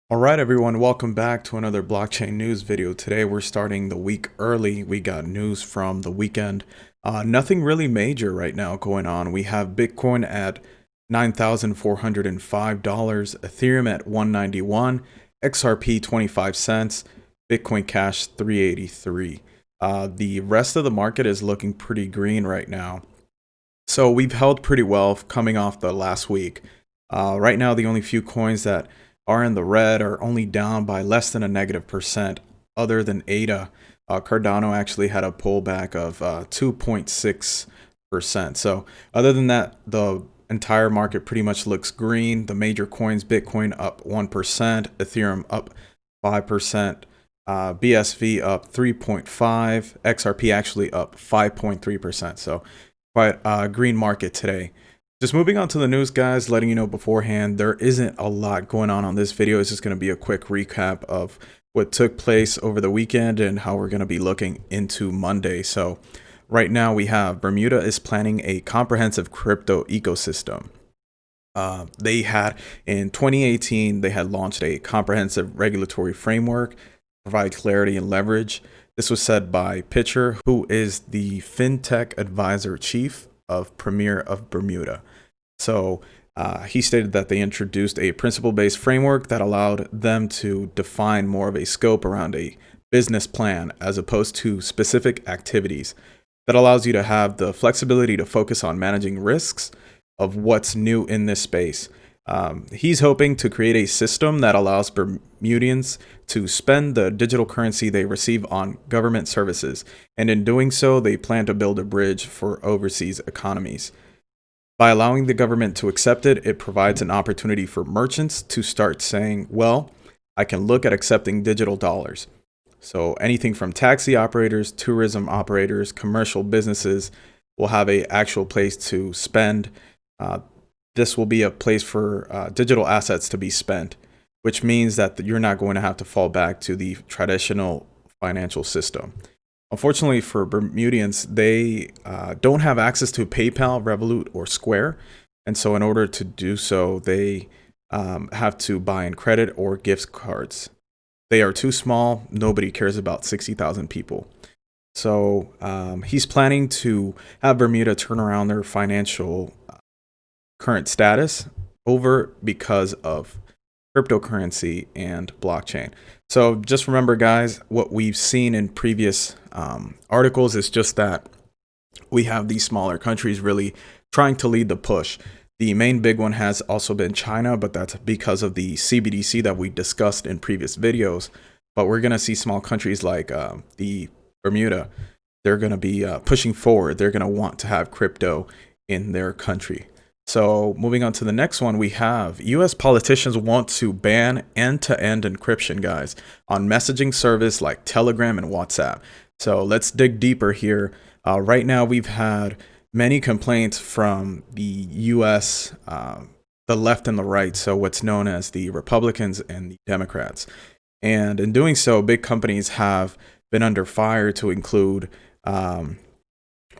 All right, everyone, welcome back to another blockchain news video. Today, we're starting the week early. We got news from the weekend. Nothing really major right now going on. We have Bitcoin at $9,405, Ethereum at 191, XRP 25 cents, Bitcoin Cash 383. The rest of the market is looking pretty green right now. So we've held pretty well coming off the last week. Right now, the only few coins that are in the red are only down by less than a -% other than ADA. Cardano actually had a pullback of 2.6%. So other than that, the entire market pretty much looks green. The major coins, Bitcoin up 1%, Ethereum up 5%, BSV up 3.5, XRP actually up 5.3%. So quite a green market today. Just moving on to the news, guys, letting you know beforehand, there isn't a lot going on this video. It's just going to be a quick recap of what took place over the weekend and how we're going to be looking into Monday. So right now we have Bermuda is planning a comprehensive crypto ecosystem. They had in 2018, they had launched a comprehensive regulatory framework to provide clarity and leverage. This was said by Pitcher, who is the FinTech Advisor Chief of Premier of Bermuda. So he stated that they introduced a principle-based framework that allowed them to define more of a scope around a business plan as opposed to specific activities. That allows you to have the flexibility to focus on managing risks of what's new in this space. He's hoping to create a system that allows Bermudians to spend the digital currency they receive on government services, and in doing so, they plan to build a bridge for overseas economies. By allowing the government to accept it, it provides an opportunity for merchants to start saying, well, I can look at accepting digital dollars. So anything from taxi operators, tourism operators, commercial businesses will have an actual place to spend. This will be a place for digital assets to be spent, which means that you're not going to have to fall back to the traditional financial system. Unfortunately for Bermudians, they don't have access to PayPal, Revolut, or Square. And so in order to do so, they have to buy in credit or gift cards. They are too small. Nobody cares about 60,000 people. So he's planning to have Bermuda turn around their financial current status over because of cryptocurrency and blockchain. So just remember, guys, what we've seen in previous articles is just that we have these smaller countries really trying to lead the push. The main big one has also been China, but that's because of the CBDC that we discussed in previous videos. But we're going to see small countries like the Bermuda. They're going to be pushing forward. They're going to want to have crypto in their country. So moving on to the next one, we have US politicians want to ban end-to-end encryption, guys, on messaging service like Telegram and WhatsApp. So let's dig deeper here. Right now, we've had many complaints from the US, the left and the right, so what's known as the Republicans and the Democrats. And in doing so, big companies have been under fire, to include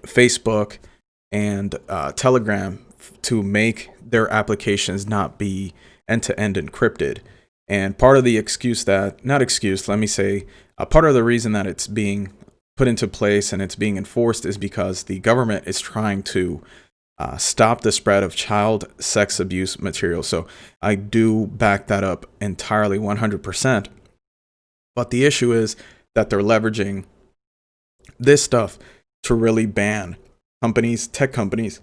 Facebook and Telegram, to make their applications not be end-to-end encrypted. And part of the excuse that, not excuse, let me say, part of the reason that it's being put into place and it's being enforced is because the government is trying to stop the spread of child sex abuse material. So I do back that up entirely 100%. But the issue is that they're leveraging this stuff to really ban companies, tech companies,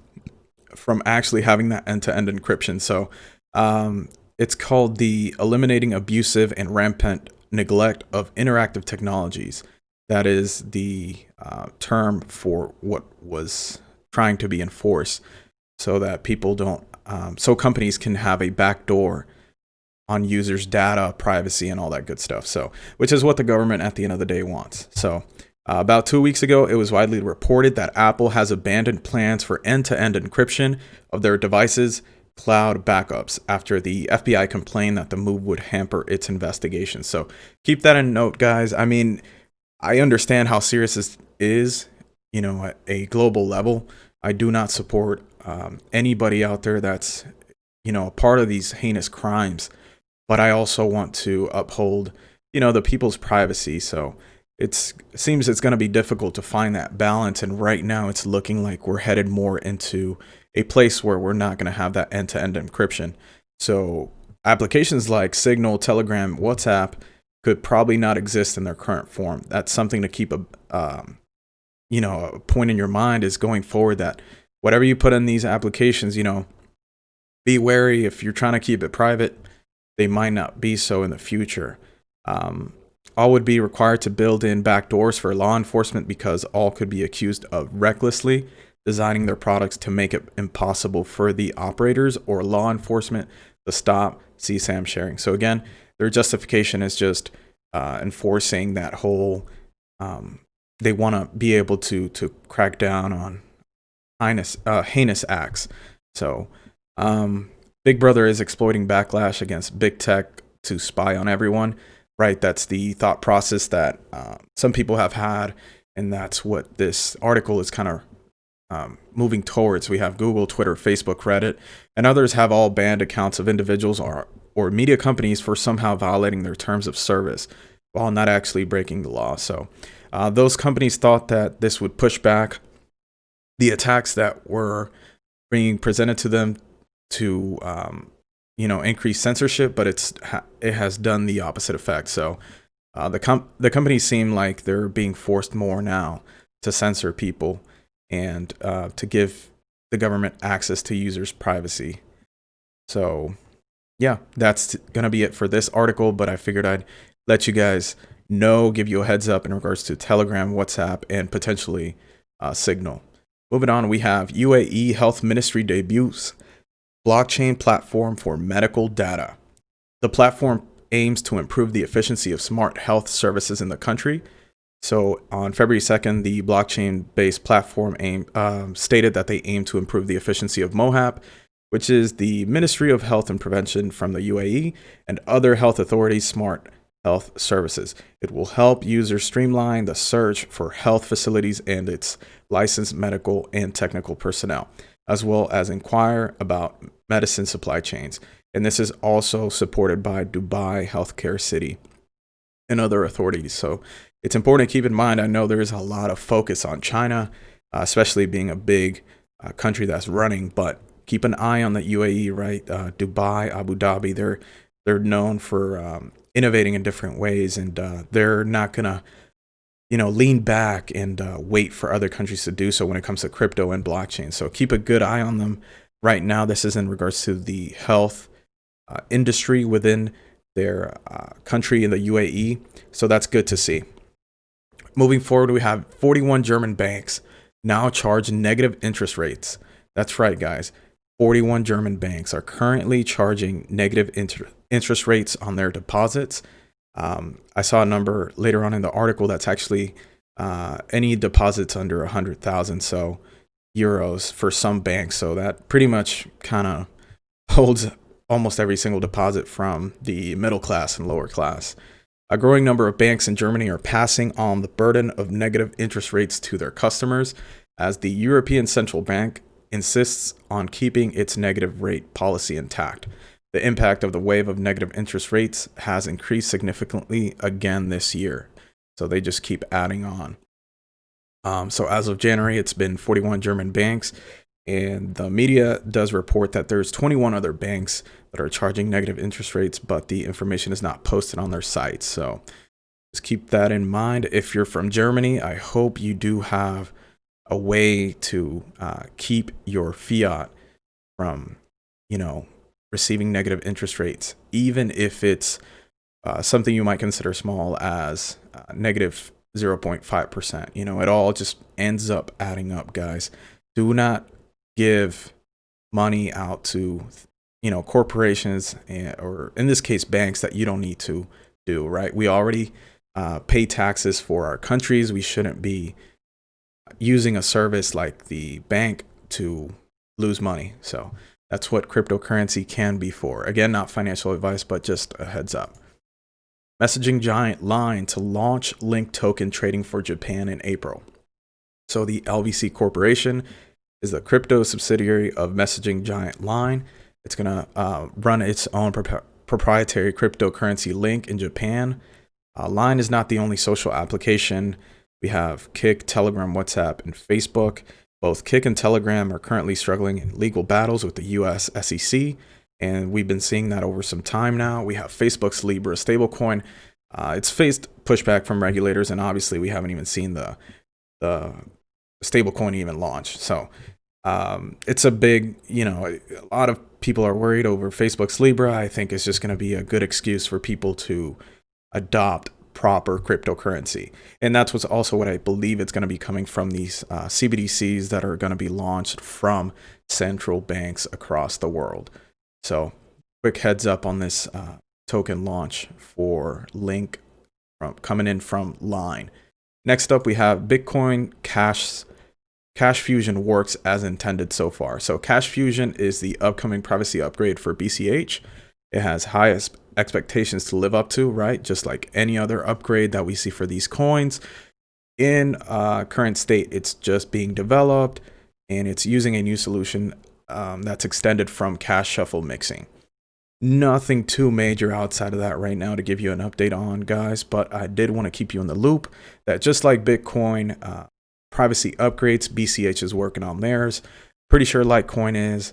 from actually having that end-to-end encryption. So it's called the Eliminating Abusive and Rampant Neglect of Interactive Technologies. That is the term for what was trying to be enforced, so that people don't, so companies can have a backdoor on users' data, privacy, and all that good stuff. So, which is what the government at the end of the day wants. So about 2 weeks ago, it was widely reported that Apple has abandoned plans for end-to-end encryption of their devices' cloud backups after the FBI complained that the move would hamper its investigation. So keep that in note, guys. I mean, I understand how serious this is, at a global level. I do not support anybody out there that's, a part of these heinous crimes. but I also want to uphold, the people's privacy. So it seems it's going to be difficult to find that balance. And right now it's looking like we're headed more into a place where we're not going to have that end-to-end encryption. So applications like Signal, Telegram, WhatsApp could probably not exist in their current form. That's something to keep a point in your mind is going forward, that whatever you put in these applications, be wary. If you're trying to keep it private, they might not be so in the future. All would be required to build in backdoors for law enforcement, because all could be accused of recklessly designing their products to make it impossible for the operators or law enforcement to stop CSAM sharing. So again, their justification is just enforcing that whole, they want to be able to crack down on heinous acts. So Big Brother is exploiting backlash against big tech to spy on everyone, right? That's the thought process that some people have had, and that's what this article is kind of moving towards. We have Google, Twitter, Facebook, Reddit, and others have all banned accounts of individuals or media companies for somehow violating their terms of service while not actually breaking the law. So those companies thought that this would push back the attacks that were being presented to them to increase censorship, but it has done the opposite effect. So the companies seem like they're being forced more now to censor people and to give the government access to users' privacy. So yeah, that's gonna be it for this article, but I figured I'd let you guys know, give you a heads up in regards to Telegram, WhatsApp, and potentially Signal. Moving on, we have UAE Health Ministry debuts blockchain platform for medical data. The platform aims to improve the efficiency of smart health services in the country. So on February 2nd, the blockchain-based platform stated that they aim to improve the efficiency of MOHAP, which is the Ministry of Health and Prevention from the UAE, and other health authorities' smart health services. It will help users streamline the search for health facilities and its licensed medical and technical personnel, as well as inquire about medicine supply chains. And this is also supported by Dubai Healthcare City and other authorities. So it's important to keep in mind, I know there is a lot of focus on China, especially being a big country that's running, but keep an eye on the UAE, right? Dubai, Abu Dhabi, they're known for innovating in different ways, and they're not gonna lean back and wait for other countries to do so when it comes to crypto and blockchain. So keep a good eye on them. Right now, this is in regards to the health industry within their country in the UAE. So that's good to see. Moving forward, we have 41 German banks now charge negative interest rates. That's right, guys. 41 German banks are currently charging negative interest rates on their deposits. I saw a number later on in the article that's actually any deposits under 100,000 euros for some banks. So that pretty much kind of holds almost every single deposit from the middle class and lower class. A growing number of banks in Germany are passing on the burden of negative interest rates to their customers, as the European Central Bank insists on keeping its negative rate policy intact. The impact of the wave of negative interest rates has increased significantly again this year. So they just keep adding on. So as of January, it's been 41 German banks, and the media does report that there's 21 other banks that are charging negative interest rates, but the information is not posted on their site. So just keep that in mind. If you're from Germany, I hope you do have a way to keep your fiat from, receiving negative interest rates, even if it's something you might consider small as negative 0.5%. It all just ends up adding up, guys. Do not give money out to, corporations or in this case, banks that you don't need to do, right? We already pay taxes for our countries. We shouldn't be using a service like the bank to lose money. So that's what cryptocurrency can be for. Again, not financial advice, but just a heads up. Messaging giant Line to launch link token trading for Japan in April. So the LVC Corporation is the crypto subsidiary of messaging giant Line. It's going to run its own proprietary cryptocurrency link in Japan. Line is not the only social application. We have Kik, Telegram, WhatsApp, and Facebook. Both Kik and Telegram are currently struggling in legal battles with the US SEC, and we've been seeing that over some time now. We have Facebook's Libra stablecoin. It's faced pushback from regulators, and obviously we haven't even seen the stablecoin even launch. So it's a big, a lot of people are worried over Facebook's Libra. I think it's just going to be a good excuse for people to adopt proper cryptocurrency. And that's what's also what I believe it's going to be coming from these CBDCs that are going to be launched from central banks across the world. So quick heads up on this token launch for Link coming in from Line. Next up, we have Bitcoin Cash Fusion works as intended so far. So Cash Fusion is the upcoming privacy upgrade for BCH. It has highest expectations to live up to, right? Just like any other upgrade that we see for these coins. In current state, it's just being developed, and it's using a new solution that's extended from cash shuffle mixing. Nothing too major outside of that right now to give you an update on, guys, but I did want to keep you in the loop that just like Bitcoin privacy upgrades, BCH is working on theirs. Pretty sure Litecoin is.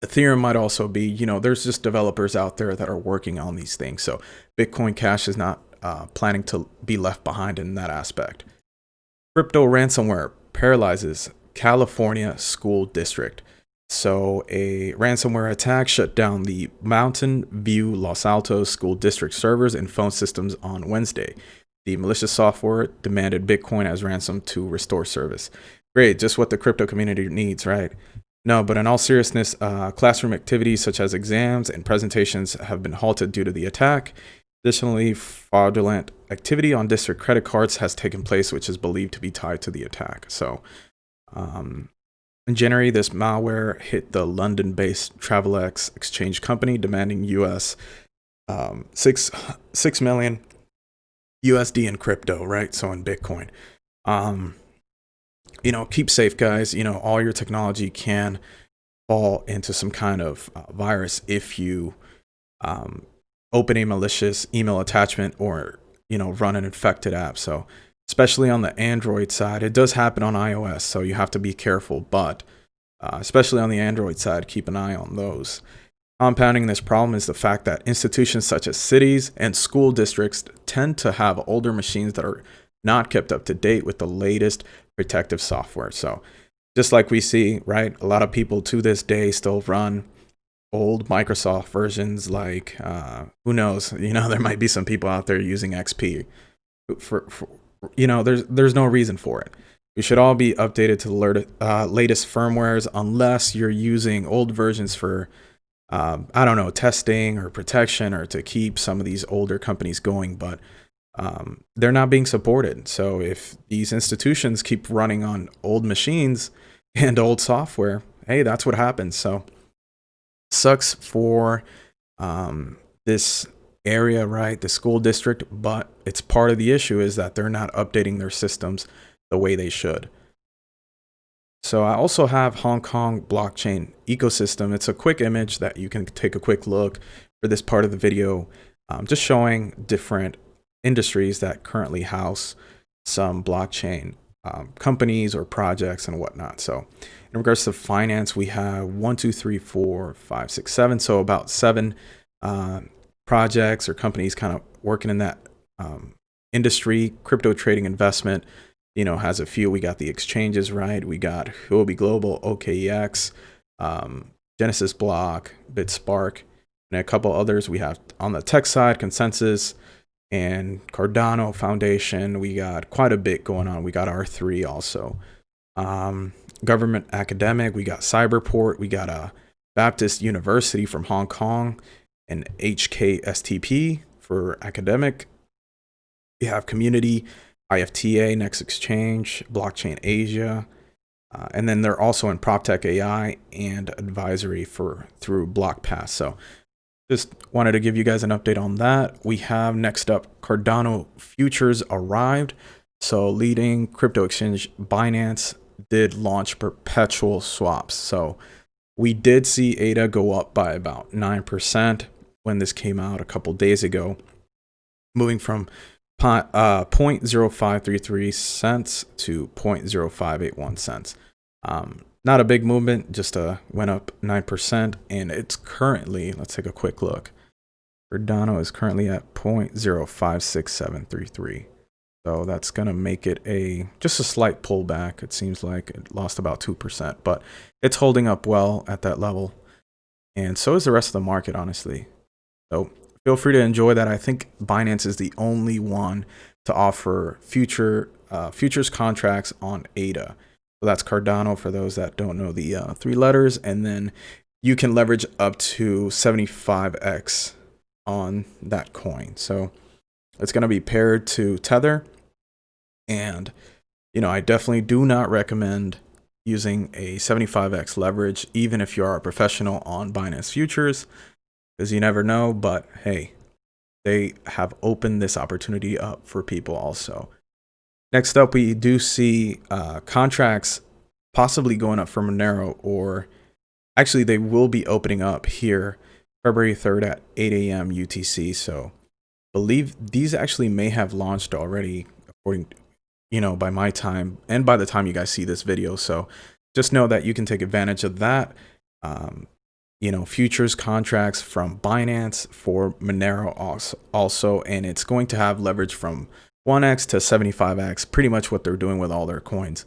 Ethereum might also be, there's just developers out there that are working on these things. So Bitcoin Cash is not planning to be left behind in that aspect. Crypto ransomware paralyzes California school district. So a ransomware attack shut down the Mountain View Los Altos school district servers and phone systems on Wednesday. The malicious software demanded Bitcoin as ransom to restore service. Great, just what the crypto community needs, right? No, but in all seriousness, classroom activities such as exams and presentations have been halted due to the attack. Additionally, fraudulent activity on district credit cards has taken place, which is believed to be tied to the attack. So, in January, this malware hit the London-based TravelX exchange company, demanding US 6 million USD in crypto, right? So in Bitcoin. Keep safe, guys. All your technology can fall into some kind of virus if you open a malicious email attachment or, run an infected app. So especially on the Android side, it does happen on iOS, so you have to be careful. But especially on the Android side, keep an eye on those. Compounding this problem is the fact that institutions such as cities and school districts tend to have older machines that are not kept up to date with the latest protective software. So just like we see, right, a lot of people to this day still run old Microsoft versions like, who knows, there might be some people out there using XP. There's no reason for it. We should all be updated to the latest firmwares unless you're using old versions for testing or protection or to keep some of these older companies going, but they're not being supported. So if these institutions keep running on old machines and old software, hey, that's what happens. So sucks for this area, right? The school district, but it's part of the issue is that they're not updating their systems the way they should. So I also have Hong Kong blockchain ecosystem. It's a quick image that you can take a quick look for this part of the video, just showing different industries that currently house some blockchain companies or projects and whatnot. So in regards to finance, we have 1, 2, 3, 4, 5, 6, 7. So about 7 projects or companies kind of working in that industry. Crypto trading investment, has a few. We got the exchanges, right? We got Huobi Global, OKEX, Genesis Block, BitSpark, and a couple others. We have on the tech side, Consensus and Cardano Foundation. We got quite a bit going on. We got R3 also. Government academic, we got Cyberport, we got a Baptist University from Hong Kong, and HKSTP for academic. We have community, IFTA, Next Exchange, Blockchain Asia, and then they're also in PropTech AI and advisory through BlockPass. So just wanted to give you guys an update on that. We have next up Cardano Futures arrived. So leading crypto exchange Binance did launch perpetual swaps. So we did see ADA go up by about 9%. when this came out a couple days ago, moving from 0.0533 cents to 0.0581 cents. Not a big movement, just went up 9%, and it's currently, let's take a quick look. Cardano is currently at 0.056733. So that's going to make it just a slight pullback. It seems like it lost about 2%, but it's holding up well at that level. And so is the rest of the market, honestly. So feel free to enjoy that. I think Binance is the only one to offer futures contracts on ADA. So that's Cardano for those that don't know the 3 letters. And then you can leverage up to 75x on that coin. So it's going to be paired to Tether. And, I definitely do not recommend using a 75x leverage, even if you are a professional on Binance Futures, because you never know. But hey, they have opened this opportunity up for people also. Next up, we do see contracts possibly going up for Monero, or actually they will be opening up here February 3rd at 8 a.m. UTC. So I believe these actually may have launched already, according to, by my time and by the time you guys see this video. So just know that you can take advantage of that. Futures contracts from Binance for Monero also, and it's going to have leverage from 1x to 75x, pretty much what they're doing with all their coins.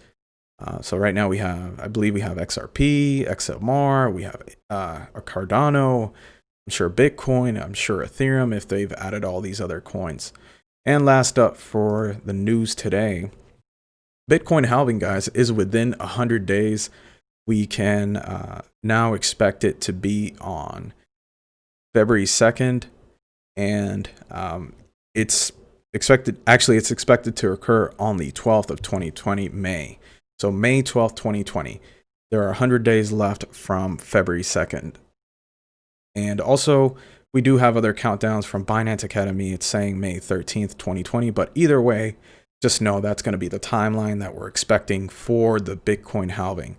So right now I believe we have XRP, XMR, we have a Cardano, I'm sure Bitcoin, I'm sure Ethereum, if they've added all these other coins. And last up for the news today, Bitcoin halving, guys, is within 100 days. We can now expect it to be on February 2nd, and it's expected to occur on the 12th of 2020, May. So May 12th, 2020. There are 100 days left from February 2nd. And also, we do have other countdowns from Binance Academy. It's saying May 13th, 2020. But either way, just know that's going to be the timeline that we're expecting for the Bitcoin halving.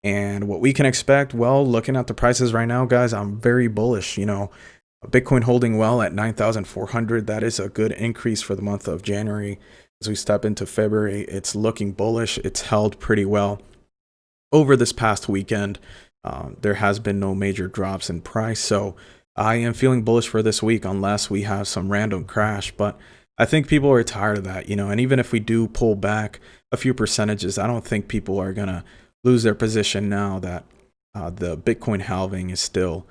And what we can expect, well, looking at the prices right now, guys, I'm very bullish. Bitcoin holding well at 9,400. That is a good increase for the month of January. As we step into February, it's looking bullish. It's held pretty well over this past weekend. There has been no major drops in price. So I am feeling bullish for this week unless we have some random crash. But I think people are tired of that, and even if we do pull back a few percentages, I don't think people are going to lose their position now that the Bitcoin halving is still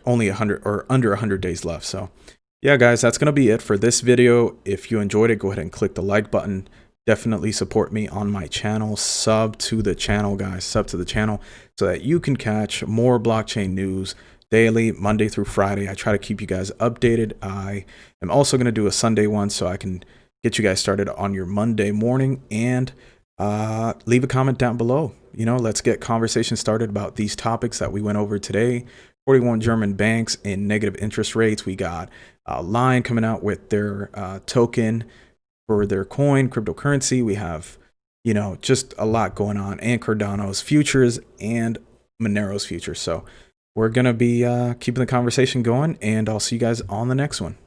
only 100 or under 100 days left. So yeah, guys, that's going to be it for this video. If you enjoyed it, go ahead and click the like button. Definitely support me on my channel. Sub to the channel, guys. Sub to the channel so that you can catch more blockchain news daily, Monday through Friday. I try to keep you guys updated. I am also going to do a Sunday one so I can get you guys started on your Monday morning. And leave a comment down below. Let's get conversation started about these topics that we went over today. 41 German banks in negative interest rates. We got Line coming out with their token for their coin, cryptocurrency. We have, just a lot going on, and Cardano's futures and Monero's futures. So we're going to be keeping the conversation going, and I'll see you guys on the next one.